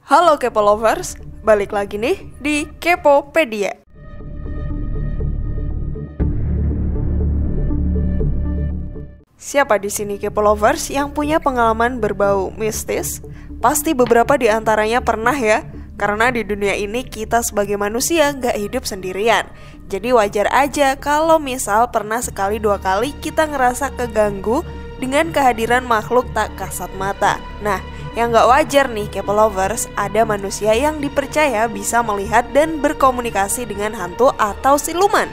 Halo Kepo Lovers, balik lagi nih di Kepopedia. Siapa di sini Kepo Lovers yang punya pengalaman berbau mistis? Pasti beberapa di antaranya pernah ya, karena di dunia ini kita sebagai manusia nggak hidup sendirian. Jadi wajar aja kalau misal pernah sekali dua kali kita ngerasa keganggu dengan kehadiran makhluk tak kasat mata. Nah, yang gak wajar nih Kepo Lovers, ada manusia yang dipercaya bisa melihat dan berkomunikasi dengan hantu atau siluman.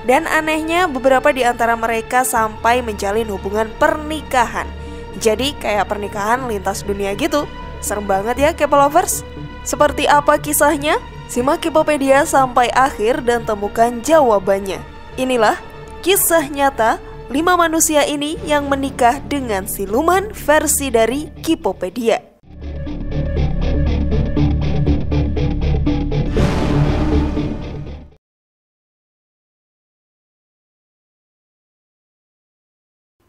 Dan anehnya beberapa di antara mereka sampai menjalin hubungan pernikahan. Jadi kayak pernikahan lintas dunia gitu. Serem banget ya Kepo Lovers. Seperti apa kisahnya? Simak Kepopedia sampai akhir dan temukan jawabannya. Inilah kisah nyata 5 manusia ini yang menikah dengan siluman versi dari Kepopedia.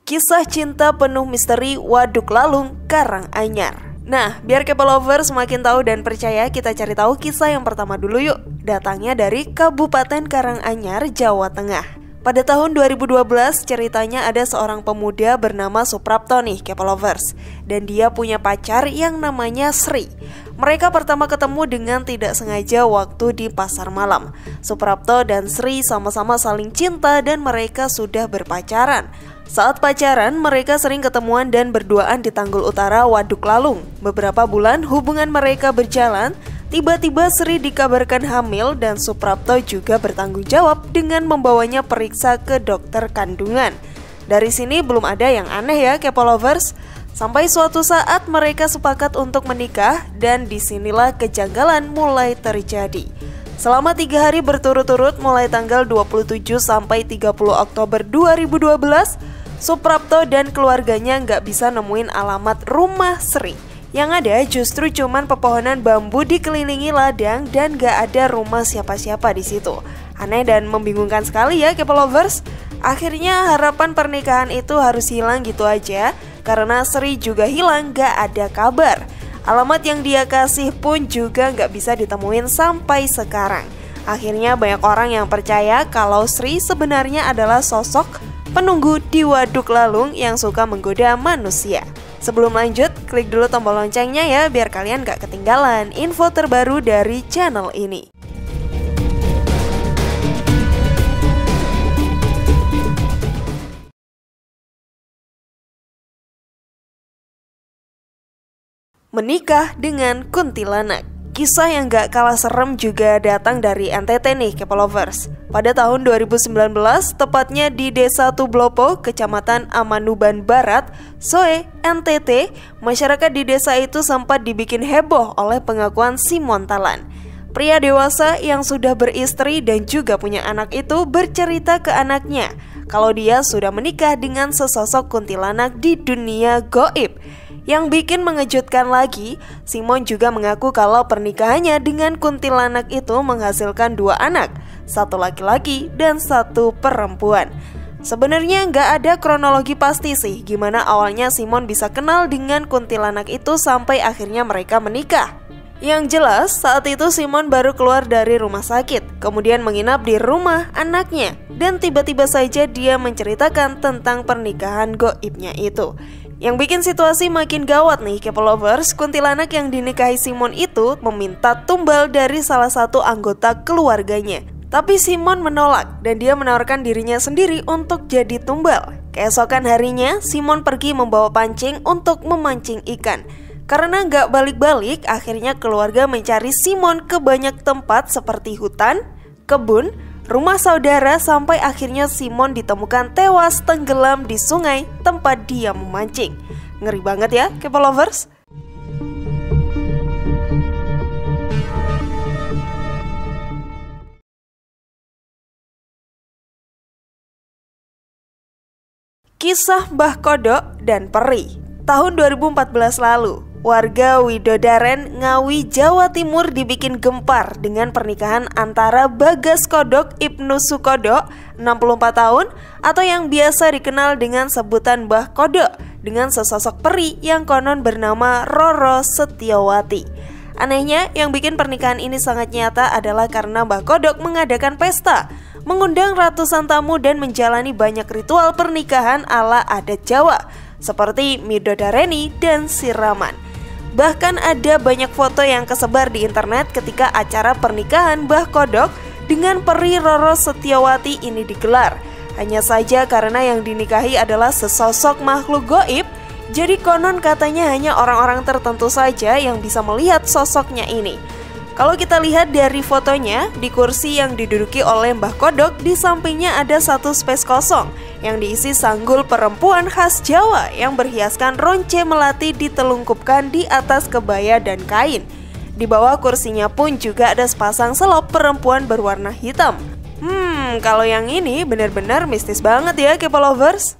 Kisah cinta penuh misteri Waduk Lalung, Karanganyar. Nah, biar Kepo Lovers semakin tahu dan percaya, kita cari tahu kisah yang pertama dulu yuk. Datangnya dari Kabupaten Karanganyar, Jawa Tengah. Pada tahun 2012 ceritanya ada seorang pemuda bernama Suprapto nih Kepo Lovers. Dan dia punya pacar yang namanya Sri. Mereka pertama ketemu dengan tidak sengaja waktu di pasar malam. Suprapto dan Sri sama-sama saling cinta dan mereka sudah berpacaran. Saat pacaran mereka sering ketemuan dan berduaan di Tanggul Utara Waduk Lalung. Beberapa bulan hubungan mereka berjalan. Tiba-tiba Sri dikabarkan hamil dan Suprapto juga bertanggung jawab dengan membawanya periksa ke dokter kandungan. Dari sini belum ada yang aneh ya Kepo Lovers. Sampai suatu saat mereka sepakat untuk menikah dan disinilah kejanggalan mulai terjadi. Selama 3 hari berturut-turut mulai tanggal 27 sampai 30 Oktober 2012, Suprapto dan keluarganya nggak bisa nemuin alamat rumah Sri. Yang ada justru cuman pepohonan bambu dikelilingi ladang dan gak ada rumah siapa-siapa di situ. Aneh dan membingungkan sekali ya Kepo Lovers. Akhirnya harapan pernikahan itu harus hilang gitu aja karena Sri juga hilang, gak ada kabar. Alamat yang dia kasih pun juga gak bisa ditemuin sampai sekarang. Akhirnya banyak orang yang percaya kalau Sri sebenarnya adalah sosok penunggu di Waduk Lalung yang suka menggoda manusia. Sebelum lanjut, klik dulu tombol loncengnya ya biar kalian gak ketinggalan info terbaru dari channel ini. Menikah dengan kuntilanak. Kisah yang gak kalah serem juga datang dari NTT nih Kepo Lovers. Pada tahun 2019, tepatnya di Desa Tublopo, Kecamatan Amanuban Barat, Soe, NTT, masyarakat di desa itu sempat dibikin heboh oleh pengakuan Simon Talan. Pria dewasa yang sudah beristri dan juga punya anak itu bercerita ke anaknya kalau dia sudah menikah dengan sesosok kuntilanak di dunia gaib. Yang bikin mengejutkan lagi, Simon juga mengaku kalau pernikahannya dengan kuntilanak itu menghasilkan 2 anak, 1 laki-laki dan 1 perempuan. Sebenarnya nggak ada kronologi pasti sih gimana awalnya Simon bisa kenal dengan kuntilanak itu sampai akhirnya mereka menikah. Yang jelas saat itu Simon baru keluar dari rumah sakit, kemudian menginap di rumah anaknya, dan tiba-tiba saja dia menceritakan tentang pernikahan gaibnya itu. Yang bikin situasi makin gawat nih Kepo Lovers, kuntilanak yang dinikahi Simon itu meminta tumbal dari salah satu anggota keluarganya. Tapi Simon menolak dan dia menawarkan dirinya sendiri untuk jadi tumbal. Keesokan harinya, Simon pergi membawa pancing untuk memancing ikan. Karena nggak balik-balik, akhirnya keluarga mencari Simon ke banyak tempat seperti hutan, kebun, rumah saudara sampai akhirnya Simon ditemukan tewas tenggelam di sungai tempat dia memancing. Ngeri banget ya Kepo Lovers. Kisah Mbah Kodok dan Peri. Tahun 2014 lalu, warga Widodaren, Ngawi, Jawa Timur dibikin gempar dengan pernikahan antara Bagas Kodok Ibnu Sukodok, 64 tahun, atau yang biasa dikenal dengan sebutan Mbah Kodok, dengan sesosok peri yang konon bernama Roro Setiawati. Anehnya, yang bikin pernikahan ini sangat nyata adalah karena Mbah Kodok mengadakan pesta, mengundang ratusan tamu dan menjalani banyak ritual pernikahan ala adat Jawa, seperti midodareni dan siraman. Bahkan ada banyak foto yang kesebar di internet ketika acara pernikahan Mbah Kodok dengan Peri Roro Setiawati ini digelar. Hanya saja karena yang dinikahi adalah sesosok makhluk goib, jadi konon katanya hanya orang-orang tertentu saja yang bisa melihat sosoknya ini. Kalau kita lihat dari fotonya, di kursi yang diduduki oleh Mbah Kodok di sampingnya ada satu space kosong yang diisi sanggul perempuan khas Jawa yang berhiaskan ronce melati ditelungkupkan di atas kebaya dan kain. Di bawah kursinya pun juga ada sepasang selop perempuan berwarna hitam. Kalau yang ini benar-benar mistis banget ya Kepo Lovers.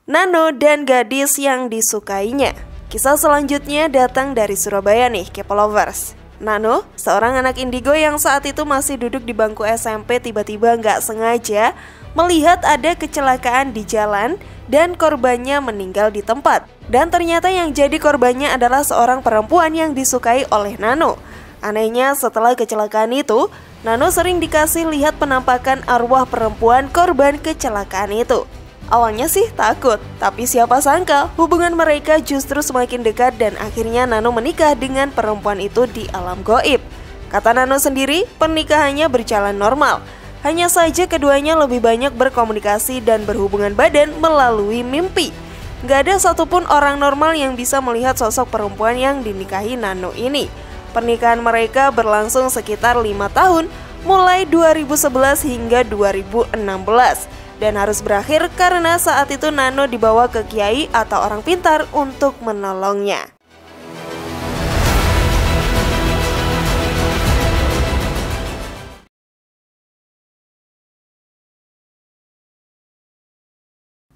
Nano dan gadis yang disukainya. Kisah selanjutnya datang dari Surabaya nih, Kepo Lovers. Nano, seorang anak indigo yang saat itu masih duduk di bangku SMP, tiba-tiba nggak sengaja melihat ada kecelakaan di jalan dan korbannya meninggal di tempat. Dan ternyata yang jadi korbannya adalah seorang perempuan yang disukai oleh Nano. Anehnya, setelah kecelakaan itu, Nano sering dikasih lihat penampakan arwah perempuan korban kecelakaan itu. Awalnya sih takut, tapi siapa sangka hubungan mereka justru semakin dekat dan akhirnya Nano menikah dengan perempuan itu di alam goib. Kata Nano sendiri, pernikahannya berjalan normal. Hanya saja keduanya lebih banyak berkomunikasi dan berhubungan badan melalui mimpi. Gak ada satupun orang normal yang bisa melihat sosok perempuan yang dinikahi Nano ini. Pernikahan mereka berlangsung sekitar 5 tahun, mulai 2011 hingga 2016. Dan harus berakhir karena saat itu Nano dibawa ke kiai atau orang pintar untuk menolongnya.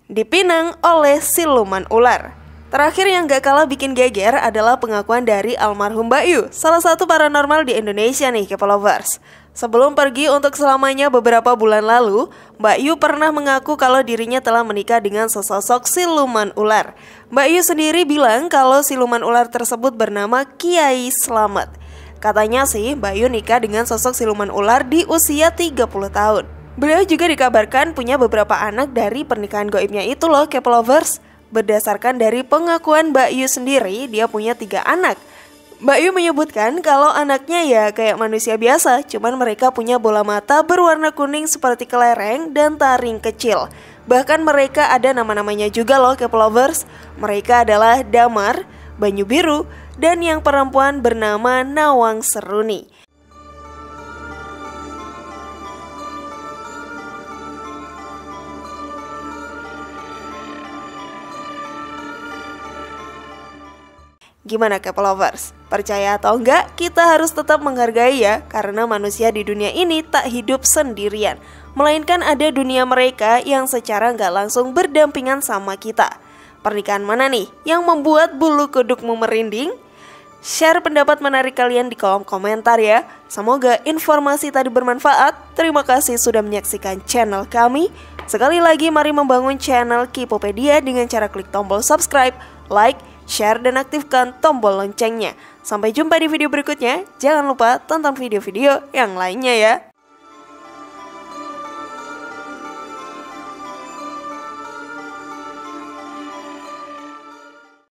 Dipinang oleh siluman ular. Terakhir yang gak kalah bikin geger adalah pengakuan dari almarhum Mbak Yu, salah satu paranormal di Indonesia nih Kepo Lovers. Sebelum pergi untuk selamanya beberapa bulan lalu, Mbak Yu pernah mengaku kalau dirinya telah menikah dengan sesosok siluman ular. Mbak Yu sendiri bilang kalau siluman ular tersebut bernama Kiai Slamet. Katanya sih Mbak Yu nikah dengan sosok siluman ular di usia 30 tahun. Beliau juga dikabarkan punya beberapa anak dari pernikahan goibnya itu loh Kepo Lovers. Berdasarkan dari pengakuan Mbak Yu sendiri, dia punya 3 anak. Mbak Yu menyebutkan kalau anaknya ya kayak manusia biasa, cuman mereka punya bola mata berwarna kuning seperti kelereng dan taring kecil. Bahkan mereka ada nama-namanya juga loh Kepo Lovers. Mereka adalah Damar, Banyu Biru, dan yang perempuan bernama Nawang Seruni. Gimana Kepo Lovers? Percaya atau enggak, kita harus tetap menghargai ya, karena manusia di dunia ini tak hidup sendirian, melainkan ada dunia mereka yang secara nggak langsung berdampingan sama kita. Pernikahan mana nih yang membuat bulu kudukmu merinding? Share pendapat menarik kalian di kolom komentar ya. Semoga informasi tadi bermanfaat. Terima kasih sudah menyaksikan channel kami. Sekali lagi mari membangun channel Kipopedia dengan cara klik tombol subscribe, like, share, dan aktifkan tombol loncengnya. Sampai jumpa di video berikutnya. Jangan lupa tonton video-video yang lainnya ya.